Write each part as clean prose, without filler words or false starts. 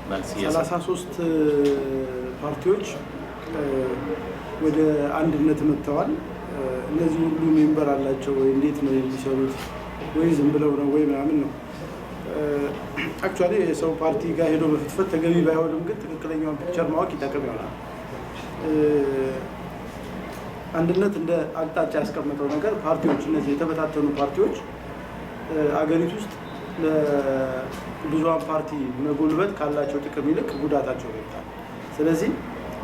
33 ፓርቲዎች ወደ አንድነት መጥተዋል። እነዚህ ሁሉ ሜምበር አላቸው ወይ እንዴት ነው የሚሰሩት ወይ ዝም ብለው ነው ወይ ምናምን ነው? አክቹአሊ የሰው ፓርቲ ጋር ሄዶ በፍትፈት ተገቢ ባይሆንም ግን ትክክለኛውን ፒክቸር ማወቅ ይጠቅም ይሆናል። አንድነት እንደ አቅጣጫ ያስቀመጠው ነገር ፓርቲዎች እነዚህ የተበታተኑ ፓርቲዎች አገሪቱ ውስጥ ለብዙሃን ፓርቲ መጎልበት ካላቸው ጥቅም ይልቅ ጉዳታቸው ይበልጣል። ስለዚህ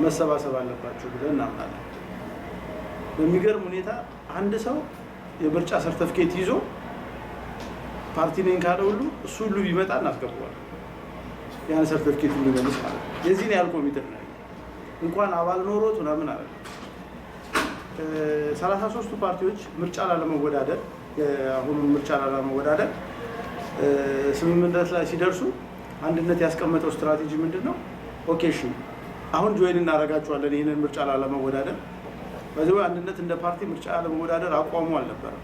መሰባሰብ አለባቸው ብለን እናምናለን። በሚገርም ሁኔታ አንድ ሰው የምርጫ ሰርተፍኬት ይዞ ፓርቲ ነኝ ካለ ሁሉ እሱ ሁሉ ቢመጣ እናስገባዋለን። ያን ሰርተፍኬት ሁሉ ይመልስ ማለት ነው። የዚህን ያህል ኮሚቴ ነው እንኳን አባል ኖሮት ምናምን አለ። 33ቱ ፓርቲዎች ምርጫ ላለመወዳደር የአሁኑን ምርጫ ላለመወዳደር ስምምነት ላይ ሲደርሱ አንድነት ያስቀመጠው ስትራቴጂ ምንድን ነው? ኦኬ እሺ አሁን ጆይን እናደርጋቸዋለን ይህንን ምርጫ ላለመወዳደር። በዚህ አንድነት እንደ ፓርቲ ምርጫ ላለመወዳደር አቋሙ አልነበረም፣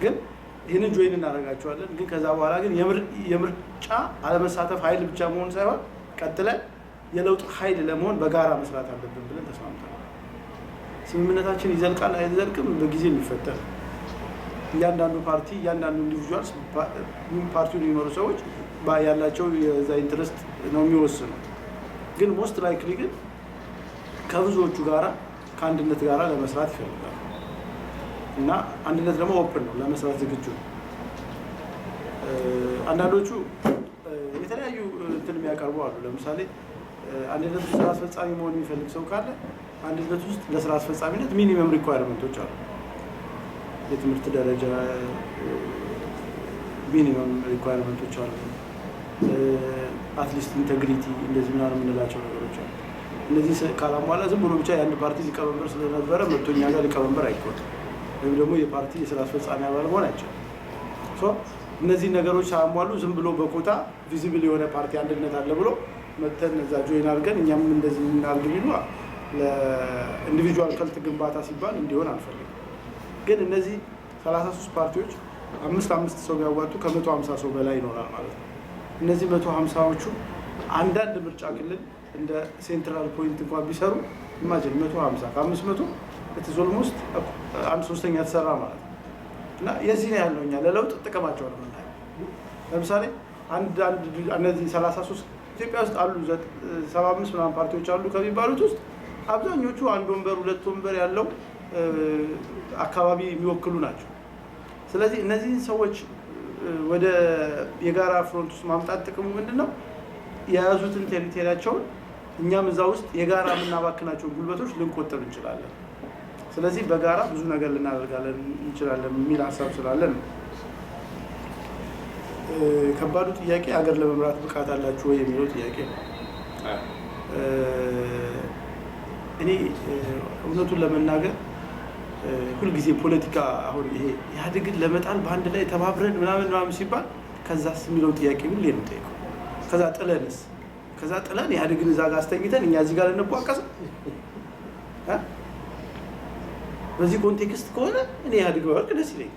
ግን ይህንን ጆይን እናደርጋቸዋለን። ግን ከዛ በኋላ ግን የምርጫ አለመሳተፍ ኃይል ብቻ መሆን ሳይሆን ቀጥለን የለውጥ ኃይል ለመሆን በጋራ መስራት አለብን ብለን ተስማምተናል። ስምምነታችን ይዘልቃል አይዘልቅም በጊዜ የሚፈተን እያንዳንዱ ፓርቲ እያንዳንዱ ኢንዲቪጁዋልስ ፓርቲውን የሚመሩ ሰዎች ያላቸው የዛ ኢንትረስት ነው የሚወስነው። ግን ሞስት ላይክሊ ግን ከብዙዎቹ ጋራ ከአንድነት ጋራ ለመስራት ይፈልጋል እና አንድነት ደግሞ ኦፕን ነው ለመስራት ዝግጁ ነው። አንዳንዶቹ የተለያዩ እንትን የሚያቀርቡ አሉ። ለምሳሌ አንድነት ውስጥ ስራ አስፈጻሚ መሆን የሚፈልግ ሰው ካለ አንድነት ውስጥ ለስራ አስፈጻሚነት ሚኒመም ሪኳየርመንቶች አሉ። የትምህርት ደረጃ ሚኒመም ሪኳየርመንቶች አሉ። አትሊስት ኢንቴግሪቲ እንደዚህ ምናምን የምንላቸው ነገሮች አሉ። እነዚህ ካላሟላ ዝም ብሎ ብቻ የአንድ ፓርቲ ሊቀመንበር ስለነበረ መቶኛ ጋር ሊቀመንበር አይቆጥም ወይም ደግሞ የፓርቲ የስራ አስፈጻሚ አባል መሆን አይችልም። እነዚህ ነገሮች ሳያሟሉ ዝም ብሎ በኮታ ቪዚብል የሆነ ፓርቲ አንድነት አለ ብሎ መተን እዛ ጆይን አድርገን እኛም እንደዚህ እናድርግ ቢሉ ለኢንዲቪጁዋል ከልት ግንባታ ሲባል እንዲሆን አንፈልግም። ግን እነዚህ 33 ፓርቲዎች 5 ሰው ቢያዋጡ ከ150 ሰው በላይ ይኖራል ማለት ነው። እነዚህ 150ዎቹ አንዳንድ ምርጫ ክልል እንደ ሴንትራል ፖይንት እንኳን ቢሰሩ ኢማጂን 150 ከ500 ኦልሞስት 1/3 ተሰራ ማለት ነው። እና የዚህ ነው ያለው እኛ ለለውጥ ጥቅማቸው ነው የምናየው። ለምሳሌ እነዚህ 33 ኢትዮጵያ ውስጥ አሉ 75 ምናምን ፓርቲዎች አሉ ከሚባሉት ውስጥ አብዛኞቹ አንድ ወንበር 2 ወንበር ያለው አካባቢ የሚወክሉ ናቸው። ስለዚህ እነዚህን ሰዎች ወደ የጋራ ፍሮንት ውስጥ ማምጣት ጥቅሙ ምንድነው? የያዙትን ቴሪቶሪያቸውን እኛም እዛ ውስጥ የጋራ የምናባክናቸው ጉልበቶች ልንቆጥብ እንችላለን። ስለዚህ በጋራ ብዙ ነገር ልናደርጋለን እንችላለን የሚል ሀሳብ ስላለን ነው። ከባዱ ጥያቄ ሀገር ለመምራት ብቃት አላችሁ ወይ የሚለው ጥያቄ ነው። እኔ እውነቱን ለመናገር ሁልጊዜ ፖለቲካ አሁን ይሄ ኢህአዴግን ለመጣል በአንድ ላይ ተባብረን ምናምን ሲባል ከዛስ የሚለው ጥያቄ ሁሌ ነው የምጠይቀው። ከዛ ጥለን ኢህአዴግን እዛ ጋር አስተኝተን እኛ እዚህ ጋር ልንቧቀስ በዚህ ኮንቴክስት ከሆነ እኔ ኢህአዴግ ባወርቅ ደስ ይለኛል።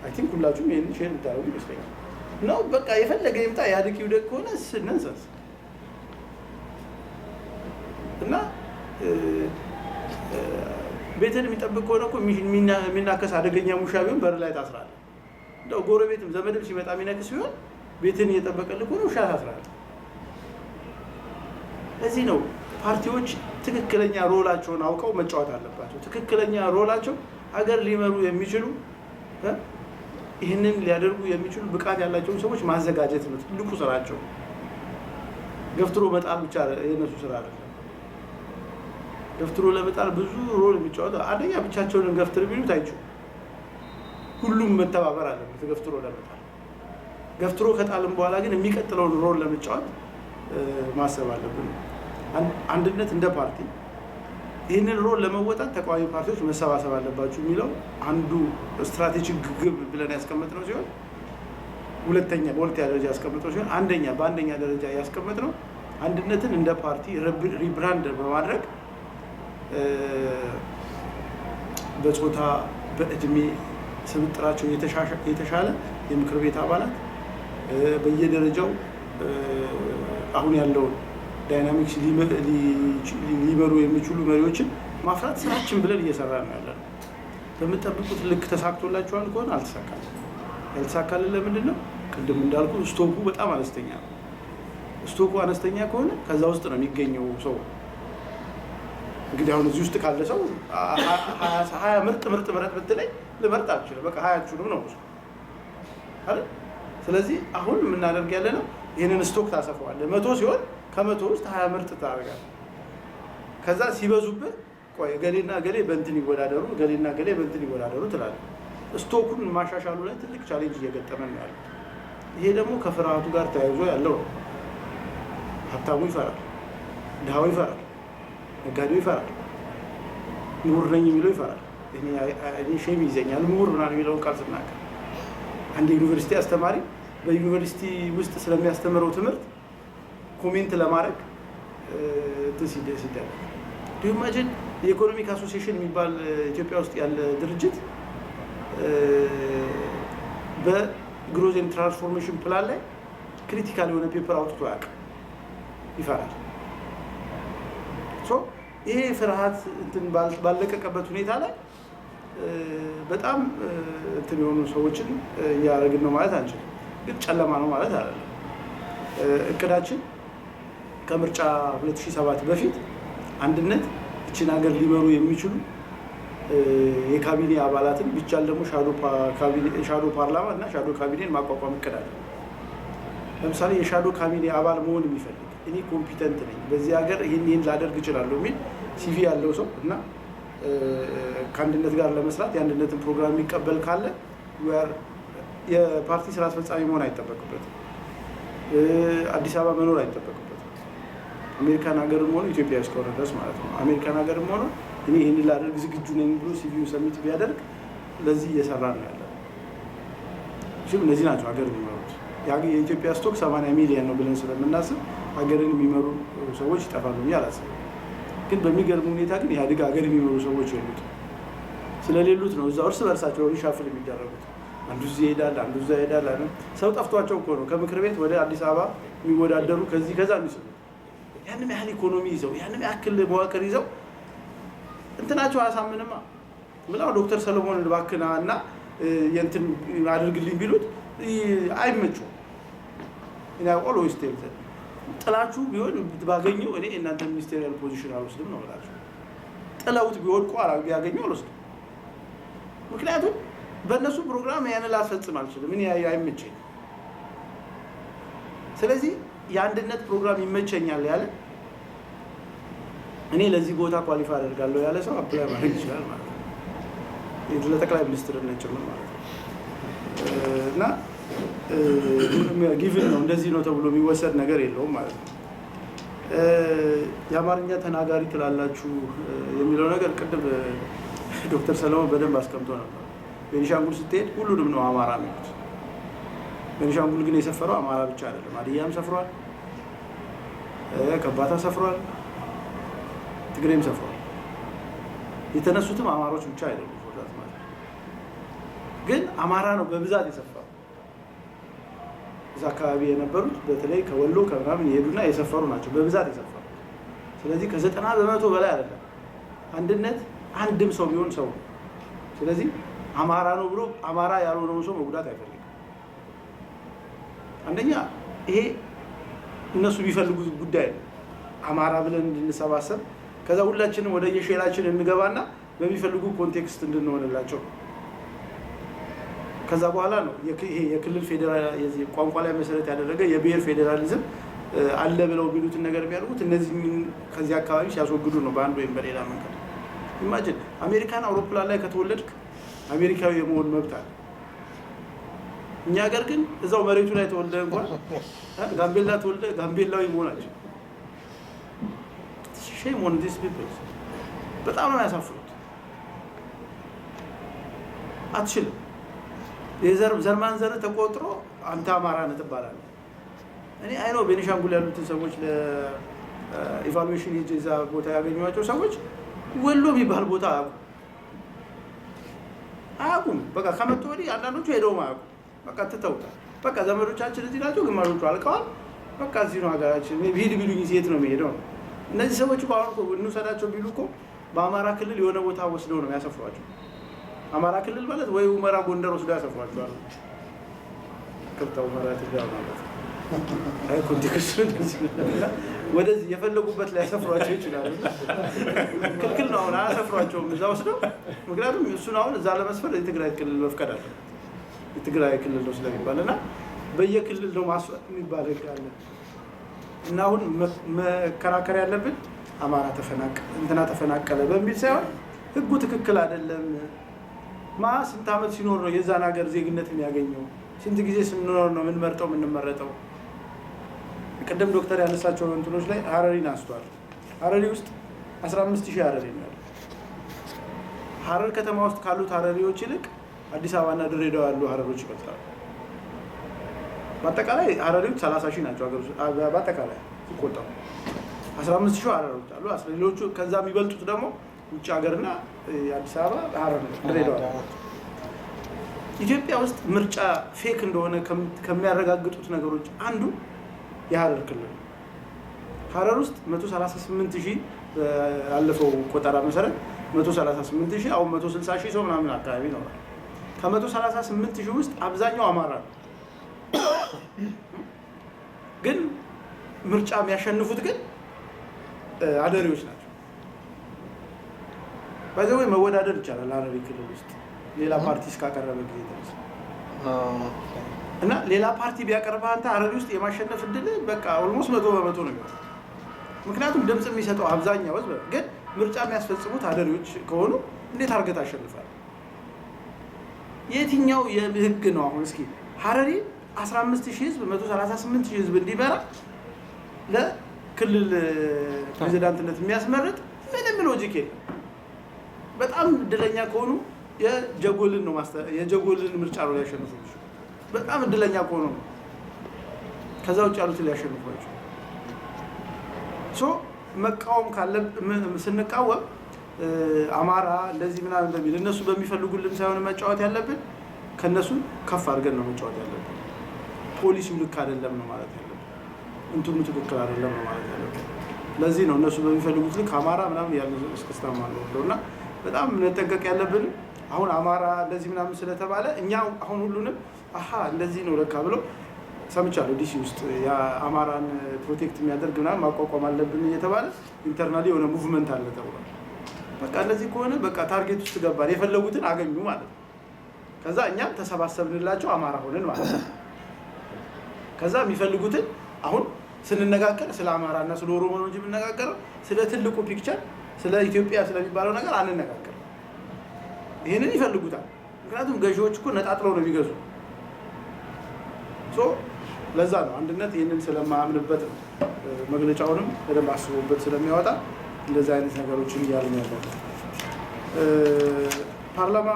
አይ ቲንክ ሁላችሁም ይሄን ሼር የምታደርጉ ይመስለኛል። ነው በቃ የፈለገ ይምጣ ኢህአዴግ ይውደቅ ከሆነ ነንሰንስ እና ቤትን የሚጠብቅ ከሆነ እኮ የሚናከስ አደገኛ ሙሻ ቢሆን በር ላይ ታስራለህ። እንደው ጎረቤትም ዘመድም ሲመጣ የሚነክስ ቢሆን ቤትን እየጠበቀልህ ከሆነ ውሻ ታስራለህ። ለዚህ ነው ፓርቲዎች ትክክለኛ ሮላቸውን አውቀው መጫወት አለባቸው። ትክክለኛ ሮላቸው ሀገር ሊመሩ የሚችሉ ይህንን ሊያደርጉ የሚችሉ ብቃት ያላቸውን ሰዎች ማዘጋጀት ነው ትልቁ ስራቸው። ገፍትሮ መጣል ብቻ የነሱ ስራ አይደለም። ገፍትሮ ለመጣል ብዙ ሮል የሚጫወቱ አንደኛ ብቻቸውን ገፍትር ቢሉት አይችሉም። ሁሉም መተባበር አለበት ገፍትሮ ለመጣል። ገፍትሮ ከጣልም በኋላ ግን የሚቀጥለውን ሮል ለመጫወት ማሰብ አለብን። አንድነት እንደ ፓርቲ ይህንን ሮል ለመወጣት ተቃዋሚ ፓርቲዎች መሰባሰብ አለባቸው የሚለው አንዱ ስትራቴጂክ ግብ ብለን ያስቀመጥነው ሲሆን በሁለተኛ ደረጃ ያስቀመጥነው ሲሆን በአንደኛ ደረጃ ያስቀመጥነው አንድነትን እንደ ፓርቲ ሪብራንድ በማድረግ በጾታ በእድሜ ስብጥራቸው የተሻለ የምክር ቤት አባላት በየደረጃው አሁን ያለው ዳይናሚክስ ሊመሩ የሚችሉ መሪዎችን ማፍራት ስራችን ብለን እየሰራ ነው ያለነው። በምትጠብቁት ልክ ተሳክቶላችኋል ከሆነ አልተሳካም። ያልተሳካልን ለምንድን ነው? ቅድም እንዳልኩ ስቶኩ በጣም አነስተኛ ነው። ስቶኩ አነስተኛ ከሆነ ከዛ ውስጥ ነው የሚገኘው ሰው። እንግዲህ አሁን እዚህ ውስጥ ካለ ሰው 20 ምርጥ ምረጥ ብትለኝ ልመርጥ አልችልም። በቃ 20ቹንም ነው አይደል? ስለዚህ አሁን የምናደርግ ያለ ነው ይህንን ስቶክ ታሰፋዋለህ። 100 ሲሆን ከ100 ውስጥ 20 ምርጥ ታደርጋለህ። ከዛ ሲበዙብህ ቆይ ገሌና ገሌ በእንትን ይወዳደሩ፣ ገሌና ገሌ በእንትን ይወዳደሩ ትላለህ። ስቶኩን ማሻሻሉ ላይ ትልቅ ቻሌንጅ እየገጠመን ነው ያለው። ይሄ ደግሞ ከፍርሃቱ ጋር ተያይዞ ያለው ነው። ሀብታሙ ይፈራል፣ ድሃው ይፈራል፣ ነጋዴው ይፈራል፣ ምሁር ነኝ የሚለው ይፈራል። እኔ ሼም ይዘኛል ምሁር ምናምን የሚለውን ቃል ስናገር አንድ ዩኒቨርሲቲ አስተማሪ በዩኒቨርሲቲ ውስጥ ስለሚያስተምረው ትምህርት ኮሜንት ለማድረግ ሲደረግ ኢማጂን የኢኮኖሚክ አሶሲዬሽን የሚባል ኢትዮጵያ ውስጥ ያለ ድርጅት በግሮዝ ኤንድ ትራንስፎርሜሽን ፕላን ላይ ክሪቲካል የሆነ ፔፐር አውጥቶ ያውቃል። ይፈራል። ይሄ ፍርሃት ባለቀቀበት ሁኔታ ላይ በጣም እንትን የሆኑ ሰዎችን እያደረግን ነው ማለት አንችልም። ግን ጨለማ ነው ማለት አይደለም። እቅዳችን ከምርጫ 2007 በፊት አንድነት እችን ሀገር ሊመሩ የሚችሉ የካቢኔ አባላትን ቢቻል ደግሞ ሻዶ ፓርላማ እና ሻዶ ካቢኔን ማቋቋም እቅድ አለ። ለምሳሌ የሻዶ ካቢኔ አባል መሆን የሚፈልግ እኔ ኮምፒተንት ነኝ በዚህ ሀገር ይህን ላደርግ እችላለሁ የሚል ሲቪ ያለው ሰው እና ከአንድነት ጋር ለመስራት የአንድነትን ፕሮግራም የሚቀበል ካለ የፓርቲ ስራ አስፈጻሚ መሆን አይጠበቅበትም። አዲስ አበባ መኖር አይጠበቅበትም። አሜሪካን ሀገርም ሆኖ ኢትዮጵያ እስከሆነ ድረስ ማለት ነው። አሜሪካን ሀገርም ሆኖ እኔ ይህን ላደርግ ዝግጁ ነኝ ብሎ ሲቪው ሰሚት ቢያደርግ ለዚህ እየሰራ ነው ያለ። እነዚህ ናቸው ሀገር የሚመሩት። የኢትዮጵያ ስቶክ 80 ሚሊዮን ነው ብለን ስለምናስብ ሀገርን የሚመሩ ሰዎች ይጠፋሉ ብዬ አላስብም። ግን በሚገርም ሁኔታ ግን ኢህአዴግ ሀገር የሚመሩ ሰዎች የሉት። ስለሌሉት ነው እዛ እርስ በርሳቸው ሪሻፍል የሚደረጉት። አንዱ እዚህ ይሄዳል፣ አንዱ እዛ ይሄዳል። ሰው ጠፍቷቸው እኮ ነው ከምክር ቤት ወደ አዲስ አበባ የሚወዳደሩ ከዚህ ከዛ የሚስሉ። ያንም ያህል ኢኮኖሚ ይዘው ያንም ያክል መዋቅር ይዘው እንትናቸው አያሳምንማ። ምናው ዶክተር ሰለሞን እባክና እና የእንትን አድርግልኝ ቢሉት አይመቹም። እና ኦልዌይስ ቴል ጥላችሁ ቢሆን ባገኘው እኔ እናንተ ሚኒስቴሪያል ፖዚሽን አልወስድም ነው ብላችሁ ጥለውት ቢወድቁ ያገኘው አልወስድም። ምክንያቱም በእነሱ ፕሮግራም ያንን ላስፈጽም አልችልም። እኔ አይመቸኝ። ስለዚህ የአንድነት ፕሮግራም ይመቸኛል ያለ እኔ ለዚህ ቦታ ኳሊፋይ አደርጋለሁ ያለ ሰው አፕላይ ማድረግ ይችላል ማለት ነው። ለጠቅላይ ሚኒስትርነት ጭምር ማለት ነው። እና ጊቭን ነው እንደዚህ ነው ተብሎ የሚወሰድ ነገር የለውም ማለት ነው። የአማርኛ ተናጋሪ ትላላችሁ የሚለው ነገር ቅድም ዶክተር ሰለሞን በደንብ አስቀምጦ ነበር። ቤኒሻንጉል ስትሄድ ሁሉንም ነው አማራ የሚሉት። ቤኒሻንጉል ግን የሰፈረው አማራ ብቻ አይደለም። ሀዲያም ሰፍሯል፣ ከምባታ ሰፍሯል፣ ትግሬም ሰፍሯል። የተነሱትም አማሮች ብቻ አይደሉም። ግን አማራ ነው በብዛት የሰፈረው። እዛ አካባቢ የነበሩት በተለይ ከወሎ ከምናምን የሄዱና የሰፈሩ ናቸው በብዛት የሰፈሩ። ስለዚህ ከ90% በላይ አይደለም። አንድነት አንድም ሰው ቢሆን ሰው ነው። ስለዚህ አማራ ነው ብሎ አማራ ያልሆነውን ሰው መጉዳት አይፈልግም። አንደኛ ይሄ እነሱ ቢፈልጉት ጉዳይ ነው። አማራ ብለን እንድንሰባሰብ ከዛ ሁላችንም ወደ የሼላችን እንገባና በሚፈልጉ ኮንቴክስት እንድንሆንላቸው ከዛ በኋላ ነው ይሄ የክልል ፌዴራል ቋንቋ ላይ መሰረት ያደረገ የብሔር ፌዴራሊዝም አለ ብለው ቢሉትን ነገር ቢያደርጉት እነዚህ ከዚህ አካባቢ ሲያስወግዱ ነው በአንድ ወይም በሌላ መንገድ። ኢማጂን አሜሪካን አውሮፕላን ላይ ከተወለድክ አሜሪካዊ የመሆን መብት አለ። እኛ ሀገር ግን እዛው መሬቱ ላይ ተወልደ እንኳን ጋምቤላ ተወልደ ጋምቤላዊ መሆናቸው ሼም ኦን ዲስ ፒፕል። በጣም ነው ያሳፍሩት። አትችልም። የዘር ማንዘር ተቆጥሮ አንተ አማራ ነህ ትባላለህ። እኔ አይኖ ቤኒሻንጉል ያሉትን ሰዎች ለኢቫሉዌሽን የዛ ቦታ ያገኘኋቸው ሰዎች ወሎ የሚባል ቦታ አያውቁም። በቃ ከመጡ ወዲህ አንዳንዶቹ ሄደውም አያውቁም። በቃ ትተውታል። በቃ ዘመዶቻችን እዚህ ናቸው፣ ግማሾቹ አልቀዋል። በቃ እዚህ ነው ሀገራችን ቢሄድ ቢሉኝ የት ነው የሚሄደው? እነዚህ ሰዎች እኮ አሁን እኮ እንውሰዳቸው ቢሉ እኮ በአማራ ክልል የሆነ ቦታ ወስደው ነው ያሰፍሯቸው። አማራ ክልል ማለት ወይ ሁመራ ጎንደር ወስደው ያሰፍሯቸዋል። ከብታው ማለት ይላል ማለት አይ ኮንቴክስቱ ወደዚህ የፈለጉበት ላይ ያሰፍሯቸው ይችላሉ። ክልክል ነው አሁን አያሰፍሯቸውም እዛ ወስደው። ምክንያቱም እሱን አሁን እዛ ለመስፈር የትግራይ ክልል መፍቀድ አለ። የትግራይ ክልል ነው ስለሚባልና በየክልል ነው ማስፈር የሚባል ካለ እና አሁን መከራከር ያለብን አማራ ተፈናቀለ በሚል ሳይሆን ህጉ ትክክል አይደለም። ስንት ዓመት ሲኖር ነው የዛን ሀገር ዜግነት የሚያገኘው? ስንት ጊዜ ስንኖር ነው የምንመረጠው? ቅድም ዶክተር ያነሳቸው እንትኖች ላይ ሀረሪን አንስቷል። ሀረሪ ውስጥ 15000 ሀረሪ ነው ያለው። ሀረር ከተማ ውስጥ ካሉት ሀረሪዎች ይልቅ አዲስ አበባና ድሬዳዋ ያሉ ሀረሮች ይበልጣሉ። በአጠቃላይ ሀረሪዎች 30000 ናቸው ሀገር ውስጥ በአጠቃላይ ሲቆጠሩ 15000 ሀረሮች አሉ። ሌሎቹ ከዛ የሚበልጡት ደግሞ ውጭ ሀገርና አዲስ አበባ ሀረር ድሬዳዋ። ኢትዮጵያ ውስጥ ምርጫ ፌክ እንደሆነ ከሚያረጋግጡት ነገሮች አንዱ የሀረር ክልል። ሀረር ውስጥ 138000 ያለፈው ቆጠራ መሰረት 138000 አሁን 160000 ሰው ምናምን አካባቢ ነው። ከ138000 ውስጥ አብዛኛው አማራ ነው። ግን ምርጫ የሚያሸንፉት ግን አደሬዎች ናቸው። ባይዘው መወዳደር ይቻላል ሀረሪ ክልል ውስጥ ሌላ ፓርቲ እስካቀረበ ጊዜ ድረስ እና ሌላ ፓርቲ ቢያቀርበህ አንተ ሀረሪ ውስጥ የማሸነፍ እድል በቃ ኦልሞስት 100% ነው የሚሆነው። ምክንያቱም ድምፅ የሚሰጠው አብዛኛው ህዝብ ግን ምርጫ የሚያስፈጽሙት ሀረሪዎች ከሆኑ እንዴት አድርገህ ታሸንፋለህ? የትኛው የህግ ነው? አሁን እስኪ ሀረሪ 15000 ህዝብ 138000 ህዝብ እንዲመራ ለክልል ፕሬዝዳንትነት የሚያስመርጥ ምንም ሎጂክ የለም። በጣም እድለኛ ከሆኑ የጀጎልን ምርጫ ነው ሊያሸንፉ። በጣም እድለኛ ከሆኑ ነው። ከዛ ውጭ ያሉት ሊያሸንፏቸው። መቃወም ስንቃወም አማራ እንደዚህ ምናምን በሚል እነሱ በሚፈልጉልን ሳይሆን መጫወት ያለብን ከነሱ ከፍ አድርገን ነው መጫወት ያለብን። ፖሊሲው ልክ አይደለም ነው ማለት ያለብን። እንትኑ ትክክል አይደለም ነው ማለት ያለብን። ለዚህ ነው እነሱ በሚፈልጉት ልክ አማራ ምናምን ያለ እስከስታማ ነው እና በጣም መጠንቀቅ ያለብን። አሁን አማራ እንደዚህ ምናምን ስለተባለ እኛ አሁን ሁሉንም እንደዚህ ነው ለካ ብለው ሰምቻለሁ። ዲሲ ውስጥ የአማራን ፕሮቴክት የሚያደርግ ምናምን ማቋቋም አለብን እየተባለ ኢንተርናሊ የሆነ ሙቭመንት አለ ተብሏል። በቃ እንደዚህ ከሆነ በቃ ታርጌት ውስጥ ገባል። የፈለጉትን አገኙ ማለት ነው። ከዛ እኛም ተሰባሰብንላቸው አማራ ሆነን ማለት ነው። ከዛ የሚፈልጉትን አሁን ስንነጋገር ስለ አማራና ስለ ኦሮሞ ነው እንጂ የምንነጋገረው ስለ ትልቁ ፒክቸር ስለ ኢትዮጵያ ስለሚባለው ነገር አንነጋገርም። ይሄንን ይፈልጉታል። ምክንያቱም ገዢዎች እኮ ነጣጥለው ነው የሚገዙ። ለዛ ነው አንድነት ይህንን ስለማያምንበት ነው መግለጫውንም በደንብ አስቦበት ስለሚያወጣ እንደዚህ አይነት ነገሮችን እያልን ያለ ፓርላማ